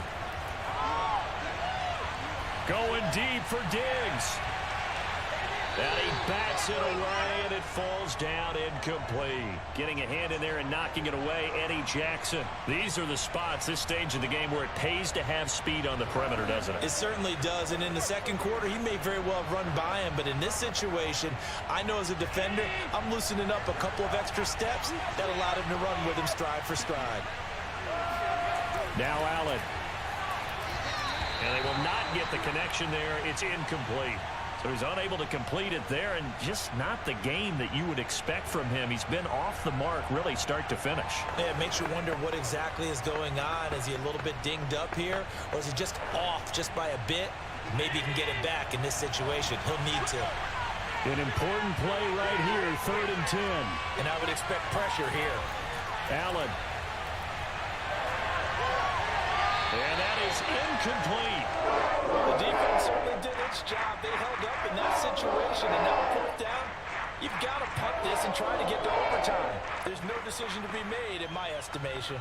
Going deep for Diggs. And he bats it away, and it falls down incomplete. Getting a hand in there and knocking it away, Eddie Jackson. These are the spots, this stage of the game, where it pays to have speed on the perimeter, doesn't it? It certainly does, and in the second quarter, he may very well have run by him, but in this situation, I know as a defender, I'm loosening up a couple of extra steps that allowed him to run with him stride for stride. Now Allen. And they will not get the connection there. It's incomplete. So he's unable to complete it there, and just not the game that you would expect from him. He's been off the mark really start to finish. Yeah, it makes you wonder what exactly is going on. Is he a little bit dinged up here, or is he just off just by a bit? Maybe he can get it back in this situation. He'll need to. An important play right here, 3rd and 10. And I would expect pressure here. Allen. And that is incomplete. The defense certainly did its job. They held up in that situation, and now 4th down, you've got to punt this and try to get to overtime. There's no decision to be made in my estimation.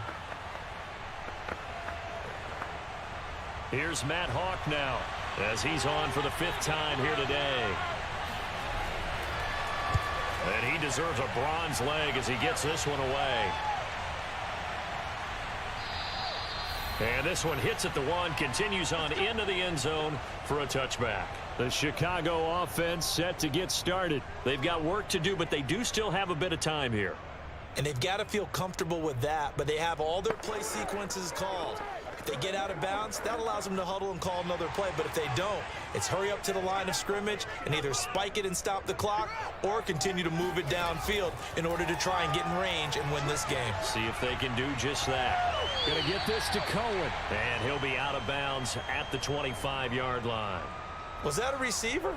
Here's Matt Hawk now as he's on for the 5th time here today. And he deserves a bronze leg as he gets this one away. And this one hits at the 1, continues on into the end zone for a touchback. The Chicago offense set to get started. They've got work to do, but they do still have a bit of time here. And they've got to feel comfortable with that, but they have all their play sequences called. If they get out of bounds, that allows them to huddle and call another play. But if they don't, it's hurry up to the line of scrimmage and either spike it and stop the clock or continue to move it downfield in order to try and get in range and win this game. See if they can do just that. Going to get this to Cohen. And he'll be out of bounds at the 25-yard line. Was that a receiver?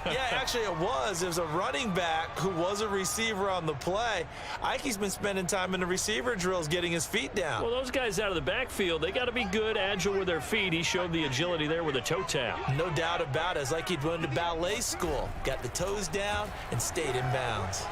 Yeah, actually it was. It was a running back who was a receiver on the play. Ike's been spending time in the receiver drills getting his feet down. Well, those guys out of the backfield, they got to be good, agile with their feet. He showed the agility there with a toe tap. No doubt about it. It's like he'd run to ballet school. Got the toes down and stayed in bounds.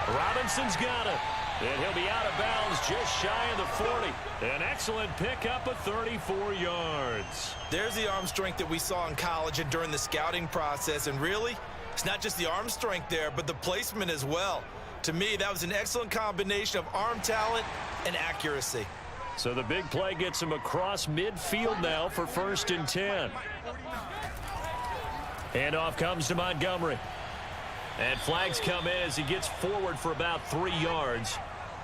Robinson's got it. And he'll be out of bounds just shy of the 40. An excellent pickup of 34 yards. There's the arm strength that we saw in college and during the scouting process. And really, it's not just the arm strength there, but the placement as well. To me, that was an excellent combination of arm talent and accuracy. So the big play gets him across midfield now for 1st and 10. Handoff comes to Montgomery. And flags come in as he gets forward for about 3 yards.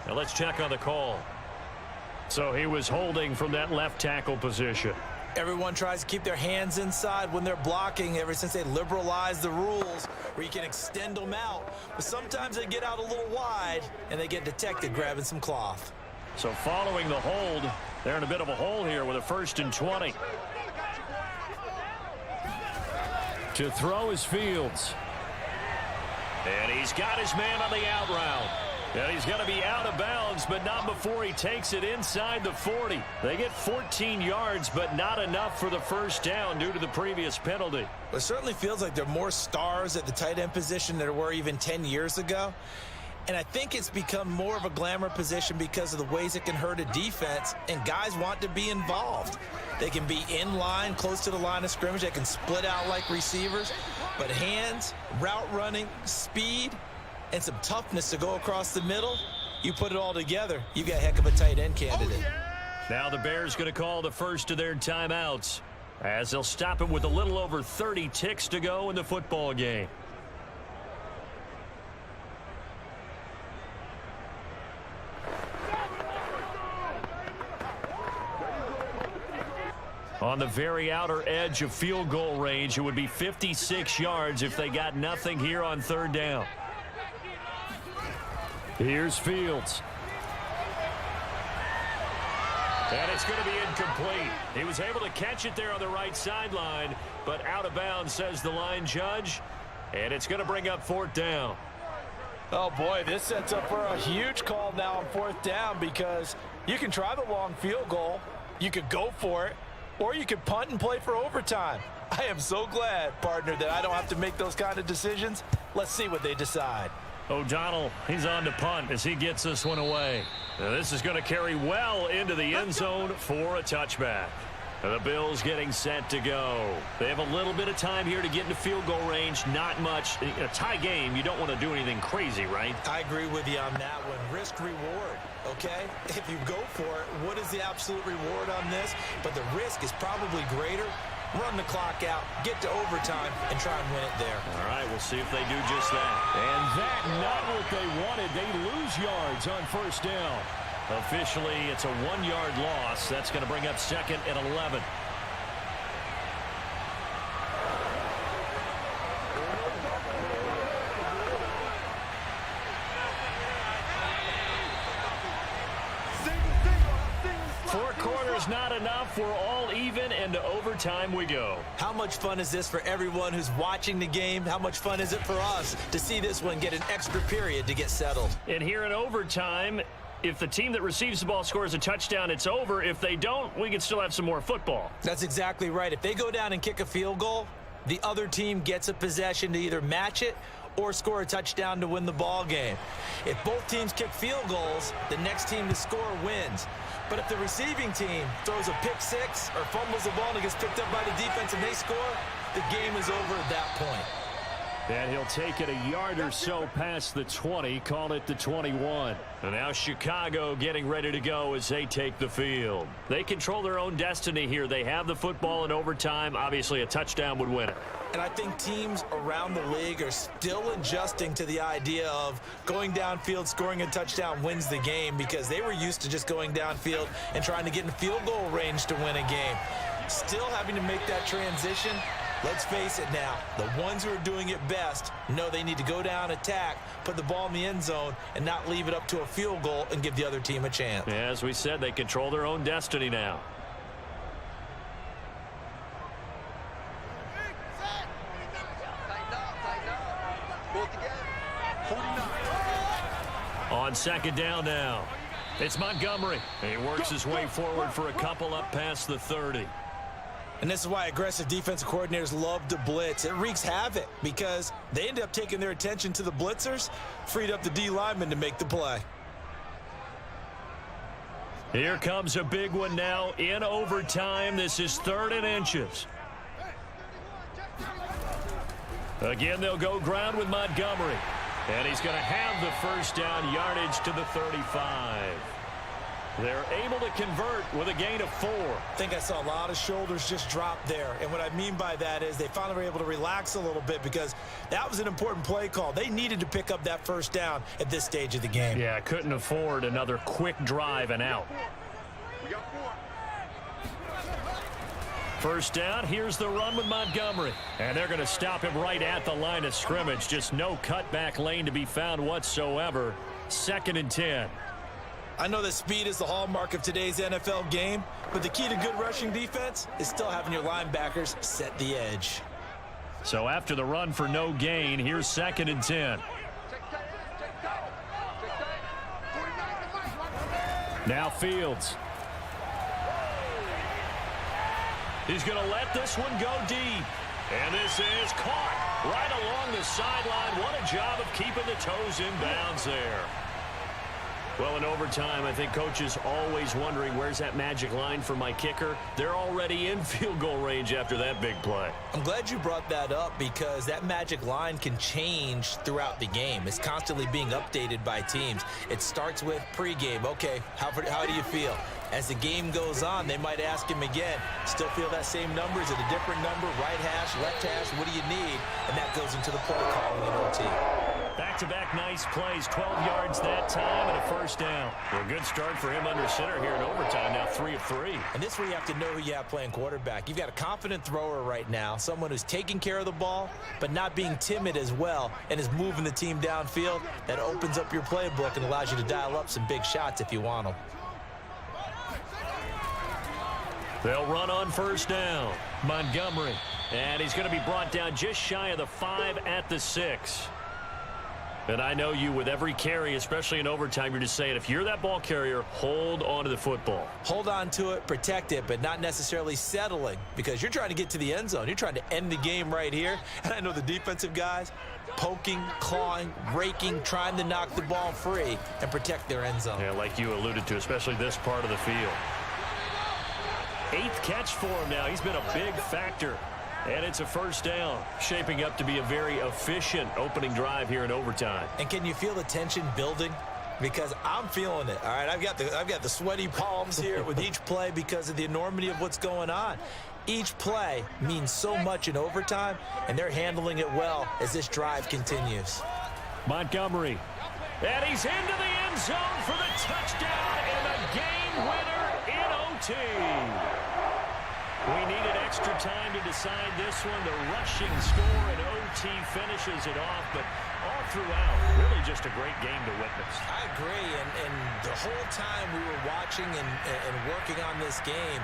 Now let's check on the call. So he was holding from that left tackle position. Everyone tries to keep their hands inside when they're blocking ever since they liberalized the rules where you can extend them out. But sometimes they get out a little wide and they get detected grabbing some cloth. So following the hold, they're in a bit of a hole here with a 1st and 20. To throw is Fields. And he's got his man on the out route. And he's going to be out of bounds, but not before he takes it inside the 40. They get 14 yards, but not enough for the 1st down due to the previous penalty. Well, it certainly feels like there are more stars at the tight end position than there were even 10 years ago. And I think it's become more of a glamour position because of the ways it can hurt a defense, and guys want to be involved. They can be in line, close to the line of scrimmage. They can split out like receivers. But hands, route running, speed, and some toughness to go across the middle, You put it all together, you got a heck of a tight end candidate. Oh, yeah. Now the Bears going to call the first of their timeouts as they'll stop it with a little over 30 ticks to go in the football game. On the very outer edge of field goal range, it would be 56 yards if they got nothing here on third down. Here's Fields. And it's going to be incomplete. He was able to catch it there on the right sideline, but out of bounds, says the line judge. And it's going to bring up fourth down. Oh, boy, this sets up for a huge call now on fourth down because you can try the long field goal, you could go for it, or you could punt and play for overtime. I am so glad, partner, that I don't have to make those kind of decisions. Let's see what they decide. O'Donnell, he's on to punt as he gets this one away. Now, this is going to carry well into the end zone for a touchback. The Bills getting set to go. They have a little bit of time here to get into field goal range. Not much. A tie game, you don't want to do anything crazy, right? I agree with you on that one. Risk reward, okay? If you go for it, what is the absolute reward on this? But the risk is probably greater. Run the clock out, get to overtime, and try and win it there. All right, we'll see if they do just that. And that, not what they wanted. They lose yards on first down. Officially, it's a 1-yard loss. That's going to bring up second and 11. Four quarters not enough. We're all even, and to overtime we go. How much fun is this for everyone who's watching the game? How much fun is it for us to see this one get an extra period to get settled? And here in overtime, if the team that receives the ball scores a touchdown, it's over. If they don't, we can still have some more football. That's exactly right. If they go down and kick a field goal, the other team gets a possession to either match it or score a touchdown to win the ball game. If both teams kick field goals, the next team to score wins. But if the receiving team throws a pick six or fumbles the ball and it gets picked up by the defense and they score, the game is over at that point. And he'll take it a yard or so past the 20, call it the 21. And now Chicago getting ready to go as they take the field. They control their own destiny here. They have the football in overtime. Obviously, a touchdown would win it. And I think teams around the league are still adjusting to the idea of going downfield, scoring a touchdown wins the game because they were used to just going downfield and trying to get in field goal range to win a game. Still having to make that transition. Let's face it now, the ones who are doing it best know they need to go down, attack, put the ball in the end zone, and not leave it up to a field goal and give the other team a chance. Yeah, as we said, they control their own destiny now. On second down now, it's Montgomery. He works his way forward for a couple up past the 30. And this is why aggressive defensive coordinators love to blitz. It wreaks havoc because they end up taking their attention to the blitzers, freed up the D lineman to make the play. Here comes a big one now in overtime. This is 3rd and inches. Again, they'll go ground with Montgomery. And he's going to have the first down, yardage to the 35. They're able to convert with a gain of 4. I think I saw a lot of shoulders just drop there. And what I mean by that is they finally were able to relax a little bit because that was an important play call. They needed to pick up that first down at this stage of the game. Yeah, couldn't afford another quick drive and out. We got 4. First down, here's the run with Montgomery. And they're going to stop him right at the line of scrimmage. Just no cutback lane to be found whatsoever. 2nd and 10. I know that speed is the hallmark of today's NFL game, but the key to good rushing defense is still having your linebackers set the edge. So after the run for no gain, here's 2nd and 10. Now Fields. He's going to let this one go deep. And this is caught right along the sideline. What a job of keeping the toes in bounds there. Well, in overtime, I think coaches always wondering, where's that magic line for my kicker? They're already in field goal range after that big play. I'm glad you brought that up because that magic line can change throughout the game. It's constantly being updated by teams. It starts with pregame. Okay, how do you feel? As the game goes on, they might ask him again, still feel that same number? Is it a different number? Right hash, left hash, what do you need? And that goes into the play calling in OT. Back-to-back nice plays, 12 yards that time and a first down. Well, good start for him under center here in overtime, now 3 of 3. And this is where you have to know who you have playing quarterback. You've got a confident thrower right now, someone who's taking care of the ball, but not being timid as well, and is moving the team downfield. That opens up your playbook and allows you to dial up some big shots if you want them. They'll run on first down. Montgomery. And he's going to be brought down just shy of the 5 at the 6. And I know you, with every carry, especially in overtime, you're just saying, if you're that ball carrier, hold on to the football. Hold on to it, protect it, but not necessarily settling because you're trying to get to the end zone. You're trying to end the game right here. And I know the defensive guys poking, clawing, raking, trying to knock the ball free and protect their end zone. Yeah, like you alluded to, especially this part of the field. 8th catch for him now. He's been a big factor. And it's a first down, shaping up to be a very efficient opening drive here in overtime. And can you feel the tension building? Because I'm feeling it. All right, I've got the sweaty palms here with each play because of the enormity of what's going on. Each play means so much in overtime, and they're handling it well as this drive continues. Montgomery. And he's into the end zone for the touchdown and a game winner in OT. We needed extra time to decide this one. The rushing score and OT finishes it off, but all throughout, really just a great game to witness. I agree, and the whole time we were watching and working on this game,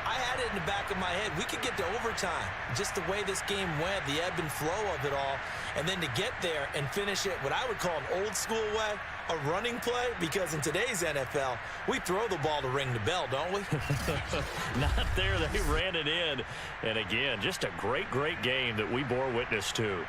I had it in the back of my head. We could get to overtime. Just the way this game went, the ebb and flow of it all, and then to get there and finish it what I would call an old school way, a running play, because in today's NFL, we throw the ball to ring the bell, don't we? Not there. They ran it in. And again, just a great, great game that we bore witness to.